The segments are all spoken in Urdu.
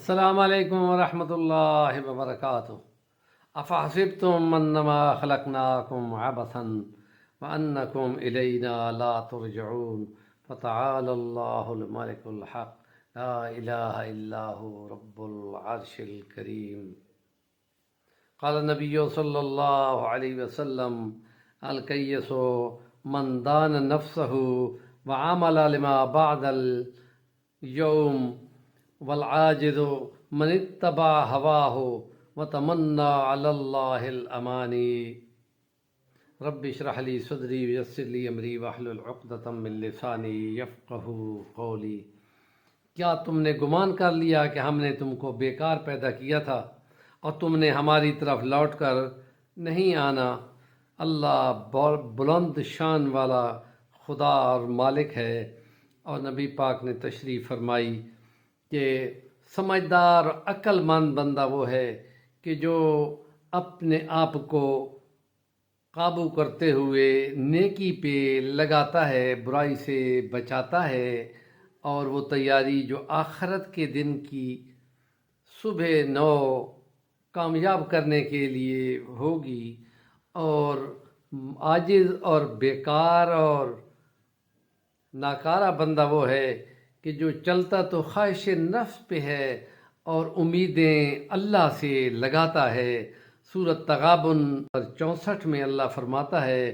السلام علیکم ورحمۃ اللہ وبرکاتہ۔ افحسبتم انما خلقناکم عبثا وانکم الینا لا ترجعون فتعالى اللہ الملک الحق لا الہ الا هو رب العرش الکریم۔ قال النبی صلی اللہ علیہ وسلم الکیس من دان نفسہ وعمل لما بعد اليوم والعاجز من اتبع هواه وتمنى على الله الامانی۔ رب اشرح لي صدری ویسر لي امری واحلل عقدۃ من لسانی یفقهوا قولی۔ کیا تم نے گمان کر لیا کہ ہم نے تم کو بیکار پیدا کیا تھا اور تم نے ہماری طرف لوٹ کر نہیں آنا؟ اللہ بلند شان والا خدا اور مالک ہے۔ اور نبی پاک نے تشریح فرمائی کہ سمجھدار عقل مند بندہ وہ ہے کہ جو اپنے آپ کو قابو کرتے ہوئے نیکی پہ لگاتا ہے، برائی سے بچاتا ہے، اور وہ تیاری جو آخرت کے دن کی صبح 9 کامیاب کرنے کے لیے ہوگی۔ اور عاجز اور بیکار اور ناکارہ بندہ وہ ہے کہ جو چلتا تو خواہش نفس پہ ہے اور امیدیں اللہ سے لگاتا ہے۔ سورۃ تغابن 64 میں اللہ فرماتا ہے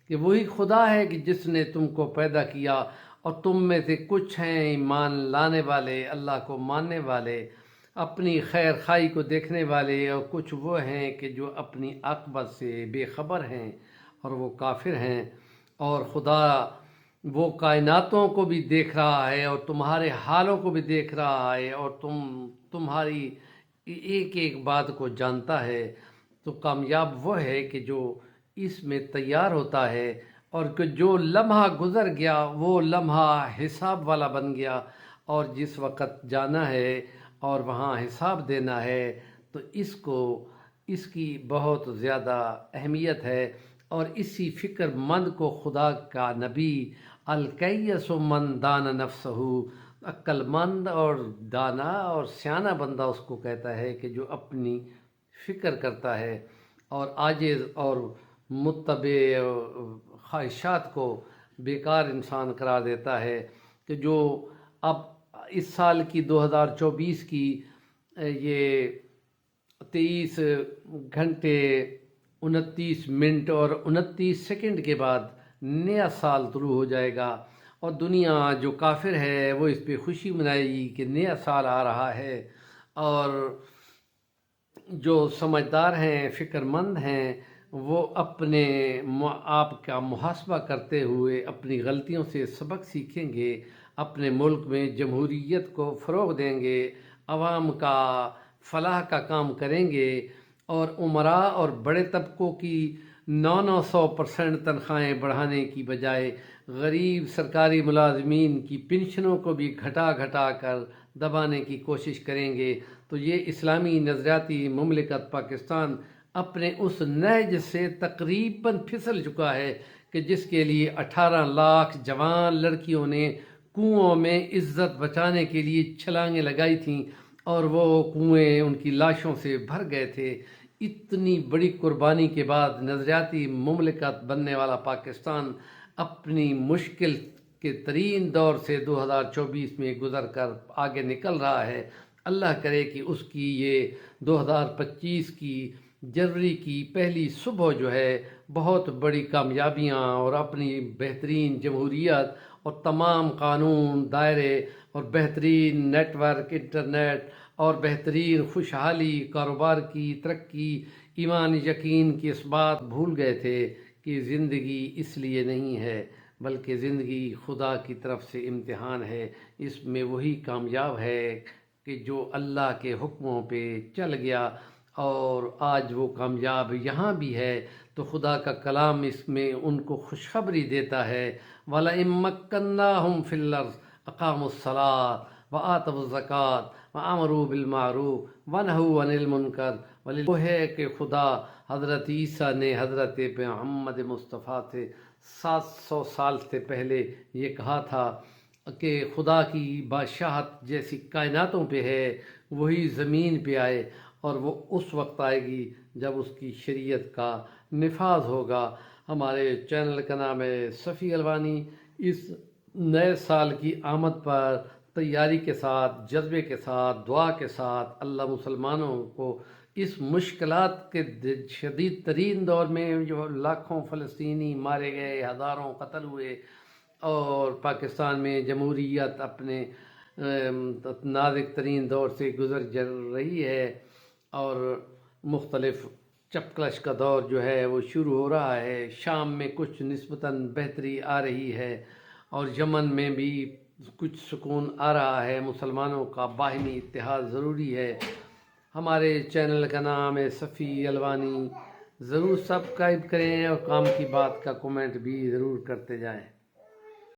کہ وہی خدا ہے کہ جس نے تم کو پیدا کیا اور تم میں سے کچھ ہیں ایمان لانے والے، اللہ کو ماننے والے، اپنی خیر خائی کو دیکھنے والے، اور کچھ وہ ہیں کہ جو اپنی عاقبت سے بے خبر ہیں اور وہ کافر ہیں۔ اور خدا وہ کائناتوں کو بھی دیکھ رہا ہے اور تمہارے حالوں کو بھی دیکھ رہا ہے اور تمہاری ایک ایک بات کو جانتا ہے۔ تو کامیاب وہ ہے کہ جو اس میں تیار ہوتا ہے، اور کہ جو لمحہ گزر گیا وہ لمحہ حساب والا بن گیا، اور جس وقت جانا ہے اور وہاں حساب دینا ہے تو اس کی بہت زیادہ اہمیت ہے۔ اور اسی فکر مند کو خدا کا نبی الکیس من دان نفسہ، عقل مند اور دانا اور سیانہ بندہ اس کو کہتا ہے کہ جو اپنی فکر کرتا ہے اور عاجز اور متبع خواہشات کو بیکار انسان قرار دیتا ہے۔ کہ جو اب اس سال کی 2024 کی یہ 23 گھنٹے 29 منٹ اور 29 سیکنڈ کے بعد نیا سال شروع ہو جائے گا، اور دنیا جو کافر ہے وہ اس پہ خوشی منائے گی کہ نیا سال آ رہا ہے، اور جو سمجھدار ہیں، فکر مند ہیں، وہ اپنے آپ کا محاسبہ کرتے ہوئے اپنی غلطیوں سے سبق سیکھیں گے، اپنے ملک میں جمہوریت کو فروغ دیں گے، عوام کا فلاح کا کام کریں گے، اور عمراء اور بڑے طبقوں کی 900% تنخواہیں بڑھانے کی بجائے غریب سرکاری ملازمین کی پنشنوں کو بھی گھٹا گھٹا کر دبانے کی کوشش کریں گے۔ تو یہ اسلامی نظریاتی مملکت پاکستان اپنے اس نہج سے تقریباً پھسل چکا ہے کہ جس کے لیے 18 لاکھ جوان لڑکیوں نے کنوؤں میں عزت بچانے کے لیے چھلانگیں لگائی تھیں، اور وہ کنویں ان کی لاشوں سے بھر گئے تھے۔ اتنی بڑی قربانی کے بعد نظریاتی مملکت بننے والا پاکستان اپنی مشکل کے ترین دور سے 2024 میں گزر کر آگے نکل رہا ہے۔ اللہ کرے کہ اس کی یہ 2025 کی جنوری کی پہلی صبح جو ہے بہت بڑی کامیابیاں اور اپنی بہترین جمہوریت اور تمام قانون دائرے اور بہترین نیٹ ورک، انٹرنیٹ اور بہترین خوشحالی، کاروبار کی ترقی، ایمان یقین کی اس بات بھول گئے تھے کہ زندگی اس لیے نہیں ہے بلکہ زندگی خدا کی طرف سے امتحان ہے۔ اس میں وہی کامیاب ہے کہ جو اللہ کے حکموں پہ چل گیا، اور آج وہ کامیاب یہاں بھی ہے۔ تو خدا کا کلام اس میں ان کو خوشخبری دیتا ہے، وَلَئِن مَّكَّنَّاهُمْ فِي الْأَرْضِ أَقَامُوا الصَّلَاةَ وَآتَوُا الزَّكَاةَ وَأَمَرُوا بِالْمَعْرُوفِ وَنَهَوْا عَنِ الْمُنكَرِ۔ وہ ہے کہ خدا حضرت عیسیٰ نے حضرت محمد مصطفیٰ سے 700 سال سے پہلے یہ کہا تھا کہ خدا کی بادشاہت جیسی کائناتوں پہ ہے، وہی زمین پہ آئے، اور وہ اس وقت آئے گی جب اس کی شریعت کا نفاذ ہوگا۔ ہمارے چینل کا نام ہے صفی الوانی۔ اس نئے سال کی آمد پر تیاری کے ساتھ، جذبے کے ساتھ، دعا کے ساتھ اللہ مسلمانوں کو اس مشکلات کے شدید ترین دور میں، جو لاکھوں فلسطینی مارے گئے، ہزاروں قتل ہوئے، اور پاکستان میں جمہوریت اپنے نازک ترین دور سے گزر جل رہی ہے، اور مختلف چپکلش کا دور جو ہے وہ شروع ہو رہا ہے۔ شام میں کچھ نسبتاً بہتری آ رہی ہے، اور یمن میں بھی کچھ سکون آ رہا ہے۔ مسلمانوں کا باہمی اتحاد ضروری ہے۔ ہمارے چینل کا نام ہے صفی الوانی، ضرور سبسکرائب کریں، اور کام کی بات کا کومنٹ بھی ضرور کرتے جائیں۔